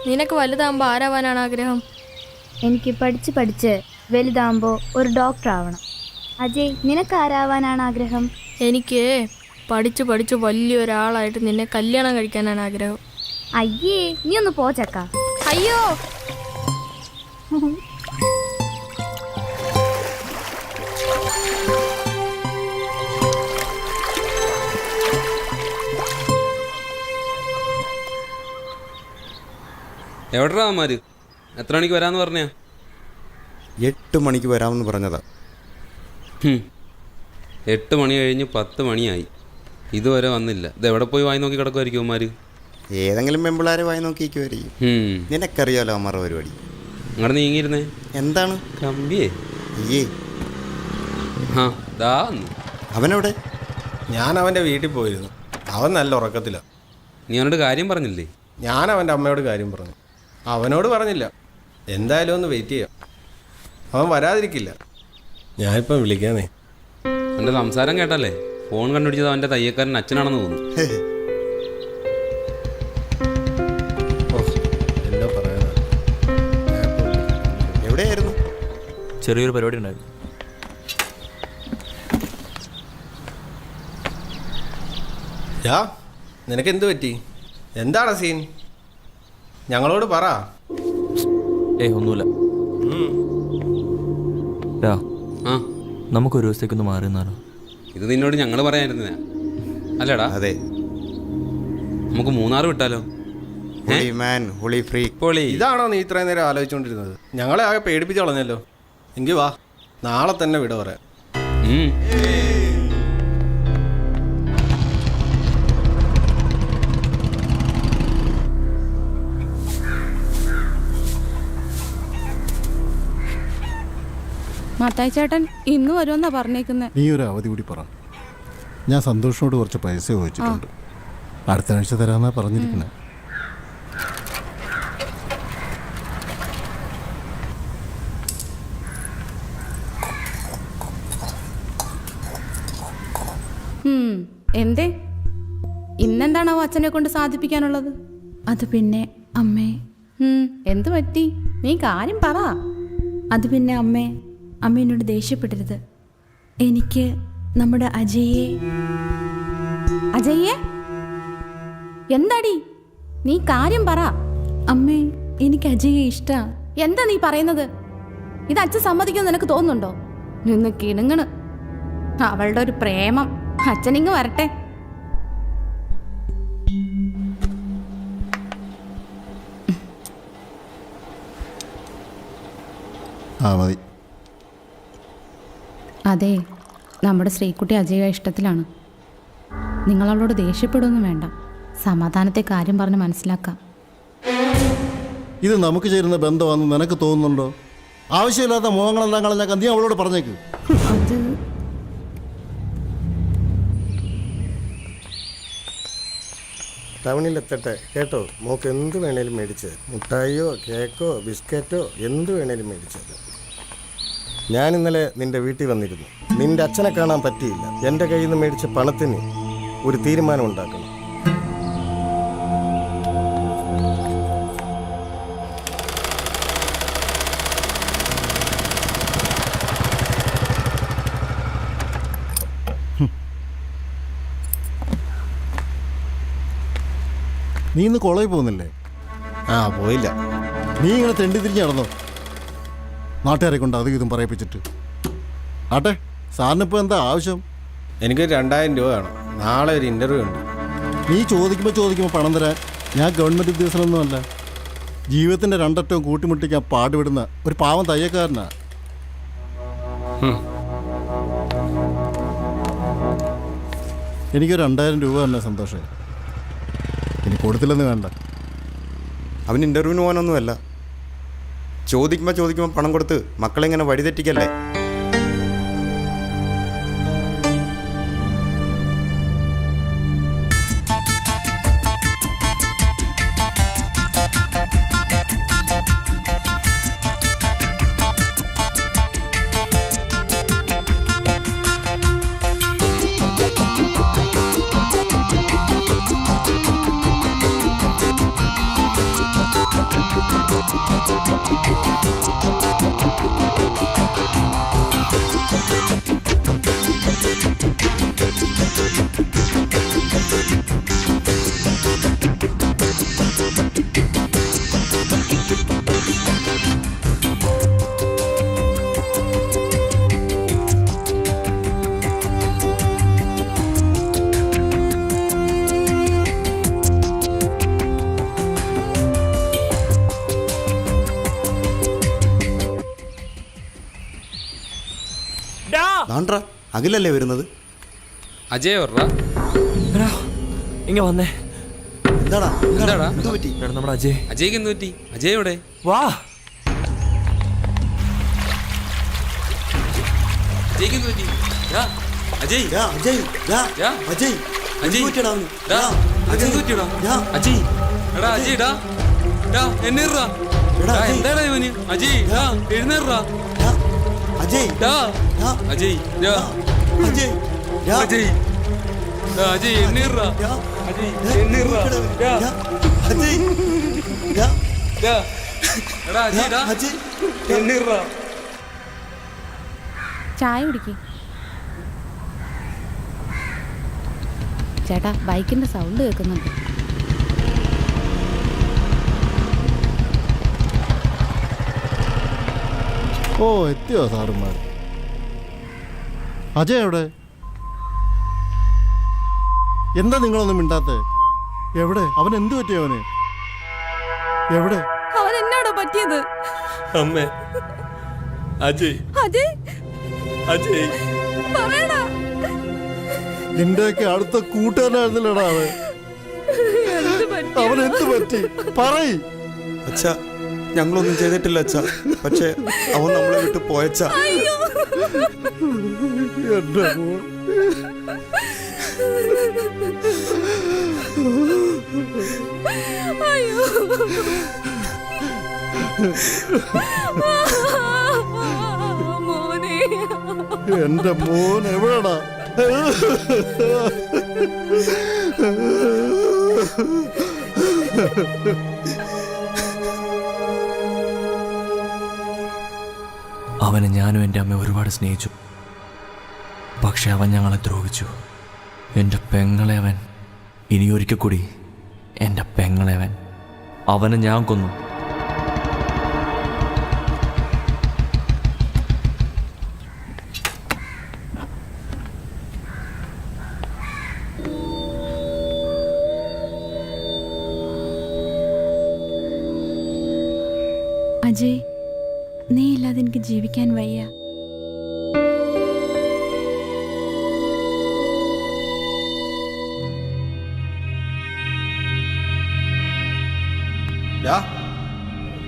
നിനക്ക് വലുതാകുമ്പോൾ ആരാവാനാണ് ആഗ്രഹം? എനിക്ക് പഠിച്ച് പഠിച്ച് വലുതാകുമ്പോൾ ഒരു ഡോക്ടർ ആവണം. അജയ്, നിനക്ക് ആരാവാനാണ് ആഗ്രഹം? എനിക്ക് പഠിച്ച് പഠിച്ച് വലിയൊരാളായിട്ട് നിന്നെ കല്യാണം കഴിക്കാനാണ് ആഗ്രഹം. അയ്യേ, നീ ഒന്ന് പോ ചക്ക. അയ്യോ, എവിടെടാ അമ്മാര്? എത്ര മണിക്ക് വരാമെന്ന് പറഞ്ഞാ? 8 മണിക്ക് വരാമെന്ന് പറഞ്ഞതാ. 8 മണി കഴിഞ്ഞ് 10 മണിയായി, ഇതുവരെ വന്നില്ല. ഇതെവിടെ പോയി വായി നോക്കി കിടക്കുമായിരിക്കും അമ്മാര്. ഏതെങ്കിലും പെമ്പിളാരെ വായി നോക്കിയിരിക്കുമായിരിക്കും. നിനക്കറിയാലോ അമ്മറ പരിപാടി. അങ്ങോട്ട് നീങ്ങിയിരുന്നേ. എന്താണ് കമ്പിയേ? അയ്യേ, ആ ദാ വന്നു. അവനെവിടെ? ഞാൻ അവൻ്റെ വീട്ടിൽ പോയിരുന്നു. അവൻ നല്ല ഉറക്കത്തില്ല. നീ അവനോട് കാര്യം പറഞ്ഞില്ലേ? ഞാൻ അവൻ്റെ അമ്മയോട് കാര്യം പറഞ്ഞു. അവനോട് പറഞ്ഞില്ല. എന്തായാലും ഒന്ന് വെയിറ്റ് ചെയ്യാം. അവൻ വരാതിരിക്കില്ല. ഞാനിപ്പം വിളിക്കാന്നേ. അവൻ്റെ സംസാരം കേട്ടല്ലേ ഫോൺ കണ്ടുപിടിച്ചത് അവൻ്റെ തയ്യക്കാരൻ അച്ഛനാണെന്ന് തോന്നുന്നു. എന്താ പറയാനാ? എവിടെയായിരുന്നു? ചെറിയൊരു പരിപാടി ഉണ്ടായിരുന്നു. യാ, നിനക്കെന്ത് പറ്റി? എന്താണ് സീൻ? ഞങ്ങളോട് പറ. ഒന്നുമില്ല. ആ, നമുക്കൊരു ദിവസത്തേക്കൊന്ന് മാറി നിന്നാലോ? ഇത് നിന്നോട് ഞങ്ങൾ പറയാനിരുന്നതാ അല്ലേടാ? അതെ. നമുക്ക് മൂന്നാറ് വിട്ടാലോ? Holy man, holy freak. പൊളി. ഇതാണോ നീ ഇത്രയും നേരം ആലോചിച്ചുകൊണ്ടിരുന്നത്? ഞങ്ങളെ ആകെ പേടിപ്പിച്ച് കളഞ്ഞല്ലോ. എങ്കിൽ വാ, നാളെ തന്നെ വിട പറയാം. മത്തായി ചേട്ടൻ ഇന്ന് വരുമെന്നാ പറഞ്ഞേക്കുന്നത്. നീ ഒരു അവധി കൂടി പറ. ഞാൻ സന്തോഷത്തോട് കുറച്ച് പൈസ ചോദിച്ചിട്ടുണ്ട്. അടുത്ത ആഴ്ച തരാമെന്നാ പറഞ്ഞിരിക്കുന്നത്. എന്തേ ഇന്നെന്താണാവോ അച്ഛനെ കൊണ്ട് സാധിപ്പിക്കാനുള്ളത്? അത് പിന്നെ അമ്മേ. എന്ത് പറ്റി? നീ കാര്യം പറ. അത് പിന്നെ അമ്മ എന്നോട് ദേഷ്യപ്പെടരുത്. എനിക്ക് നമ്മുടെ അജയ്യെ എന്താടി? നീ കാര്യം പറ. അമ്മേ, എനിക്ക് അജയെ ഇഷ്ടാ. എന്താ നീ പറയുന്നത്? ഇത് അച്ഛൻ സമ്മതിക്കുമെന്ന് നിനക്ക് തോന്നുന്നുണ്ടോ? നിന്ന് കിണുങ്ങണ്. അവളുടെ ഒരു പ്രേമം. അച്ഛനിങ്ങ് വരട്ടെ. മതി. അതെ, നമ്മുടെ ശ്രീകുട്ടി അജയ ഇഷ്ടത്തിലാണ്. നിങ്ങളവളോട് ദേഷ്യപ്പെടുകയൊന്നും വേണ്ട. സമാധാനത്തെ കാര്യം പറഞ്ഞ് മനസ്സിലാക്കാം. ഇത് നമുക്ക് ചേരുന്ന ബന്ധമാണെന്ന് നിനക്ക് തോന്നുന്നുണ്ടോ? ആവശ്യമില്ലാത്ത മോഹങ്ങളെല്ലാം കളഞ്ഞാൽ നീ അവളോട് പറഞ്ഞേക്ക്. അത് ടൗണിലെത്തട്ടെ കേട്ടോ. മോക്ക് എന്ത് വേണേലും മേടിച്ച്, മുട്ടായിയോ കേക്കോ ബിസ്ക്കറ്റോ എന്ത് വേണേലും മേടിച്ചത്. ഞാൻ ഇന്നലെ നിന്റെ വീട്ടിൽ വന്നിരുന്നു. നിന്റെ അച്ഛനെ കാണാൻ പറ്റിയില്ല. എൻ്റെ കയ്യിൽ നിന്ന് മേടിച്ച പണത്തിന് ഒരു തീരുമാനം ഉണ്ടാക്കണം. നീ ഇന്ന് കോളേജിൽ പോകുന്നില്ലേ? പോയില്ല. നീ ഇങ്ങനെ തെണ്ടി തിരിഞ്ഞ് നടന്നോ? നാട്ടുകാരെ കൊണ്ട് അത് ഇതും പറയിപ്പിച്ചിട്ട്. ആട്ടെ, സാറിനിപ്പോൾ എന്താ ആവശ്യം? എനിക്കൊരു 2000 രൂപ വേണം. നാളെ ഒരു ഇൻ്റർവ്യൂ ഉണ്ട്. നീ ചോദിക്കുമ്പോൾ പണം തരാൻ ഞാൻ ഗവൺമെൻറ് ഉദ്യോഗസ്ഥനൊന്നുമല്ല. ജീവിതത്തിൻ്റെ രണ്ടറ്റവും കൂട്ടിമുട്ടിക്കാൻ പാടുപെടുന്ന ഒരു പാവം തയ്യക്കാരനാ. എനിക്കൊരു 2000 രൂപ തന്നെ സന്തോഷം. ഇനി കൊടുത്തില്ലെന്ന് വേണ്ട. അവൻ ഇൻ്റർവ്യൂവിന് പോകാനൊന്നുമല്ല. ചോദിക്കുമ്പോൾ പണം കൊടുത്ത് മക്കളെങ്ങനെ വഴിതെറ്റിക്കല്ലേ. ദാണ്ട്രാ അഖിലല്ലേ വരുന്നത്? അജയ് വർറാ. ഇങ്ങ വന്നേ. എന്താടാ എന്താടാ? എന്ത് പറ്റി? എടാ നമ്മുടെ അജയ്. അജയ്ക്ക് എന്ത് പറ്റി? അജയ് എവിടെ? വാ. അജയ്ക്ക് എന്ത് പറ്റി? ഡാ, അജയ്. യാ, അജയ് യാ, യാ. അജയ് അജയ്. എന്ത് പറ്റിയെടാ അവന്? ഡാ, യാ, അജയ് എന്ത് പറ്റിയെടാ? യാ. അജയ്. എടാ അജയ് ഡാ. ഡാ എണ്ണീറാ. എടാ, ഡാ അജയ്. എന്താടാ ഇവന്? അജയ് ഡാ എഴുന്നേറാ. യാ, അജയ് ഡാ. യാ, അജയ് ഡാ. അജയ് യാ, അജയ്. ഡാ അജയ് എണ്ണീറാ. യാ, അജയ് യാ, എണ്ണീറാ. ഡാ. യാ, അജയ് യാ, ഡാ. എടാ അജയ് ഡാ. അജയ് എണ്ണീറാ. ചായ കുടിക്ക്. ചേട്ടാ ബൈക്കിന്റെ സൗണ്ട് കേൾക്കുന്നുണ്ട്. ഓ എത്തിയോ സാറുമാർ? അജയ് എവിടെ? എന്താ നിങ്ങളൊന്നും മിണ്ടാത്തെ? എവിടെ? അവൻ എന്തു പറ്റി? അവന് എവിടെ? അവൻ എന്നാടോ പറ്റിയത്? അമ്മേ, അജയ്. അജയ് അജയ്. പറയടാ. നിന്റെയൊക്കെ അടുത്ത കൂട്ടുകാരനായിരുന്നില്ലടാ അവൻ. അവൻ എന്തു പറ്റി? പറയ്. അച്ഛാ, ഞങ്ങളൊന്നും ചെയ്തിട്ടില്ല അച്ഛാ. പക്ഷെ അവൻ നമ്മളെ വിട്ട് പോയച്ചാ. എന്റെ മോൻ. എന്റെ മോൻ എവിടെടാ? അവനെ ഞാനും എൻ്റെ അമ്മ ഒരുപാട് സ്നേഹിച്ചു. പക്ഷെ അവൻ ഞങ്ങളെ ദ്രോഹിച്ചു. എൻ്റെ പെങ്ങളെ അവൻ, ഇനിയൊരിക്കൽ കൂടി എൻ്റെ പെങ്ങളെ അവനെ ഞാൻ കൊന്നു. അജയ്, നീ ഇല്ലാതെ എനിക്ക് ജീവിക്കാൻ വയ്യ.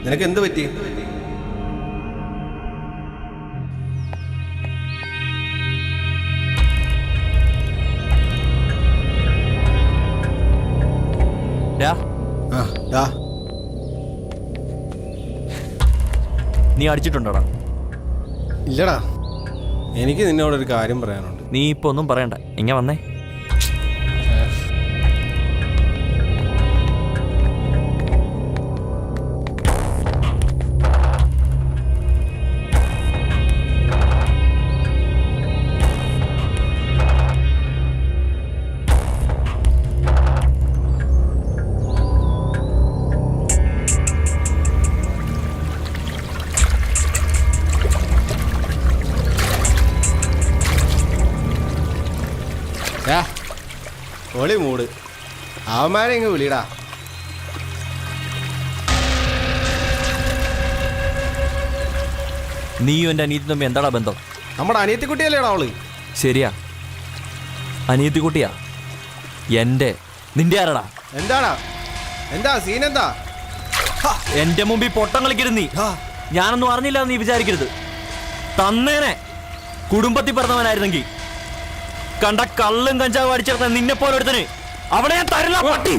നിനക്ക് എന്ത് പറ്റി? നീ അടിച്ചിട്ടുണ്ടോടാ? ഇല്ലടാ, എനിക്ക് നിന്നോടൊരു കാര്യം പറയാനുണ്ട്. നീ ഇപ്പൊ ഒന്നും പറയണ്ട, ഇങ്ങനെ വന്നേ. ഒളി മൂട്, അവന്മാരെ ഇങ്ങ് വിളിടാ. നീയും എൻ്റെ അനിയത്തി തമ്മിൽ എന്താടാ ബന്ധം? നമ്മുടെ അനിയത്തിക്കുട്ടിയല്ലേടാ അവള്. ശരിയാ, അനിയത്തിക്കുട്ടിയാ. നിന്റെ ആരടാ? എന്താടാ? എന്താ സീൻ? എന്താ എന്റെ മുമ്പിൽ പൊട്ടം കളിക്കരുത് നീ. ഞാനൊന്നും അറിഞ്ഞില്ല നീ വിചാരിക്കരുത്. തന്നേനെ കുടുംബത്തിൽ പറഞ്ഞവനായിരുന്നെങ്കിൽ കണ്ട കള്ളും കഞ്ചാവും അടിച്ചെടുത്ത നിന്നെ പോലെ എടുത്തന് അവിടെ ഞാൻ തരില്ല പട്ടി.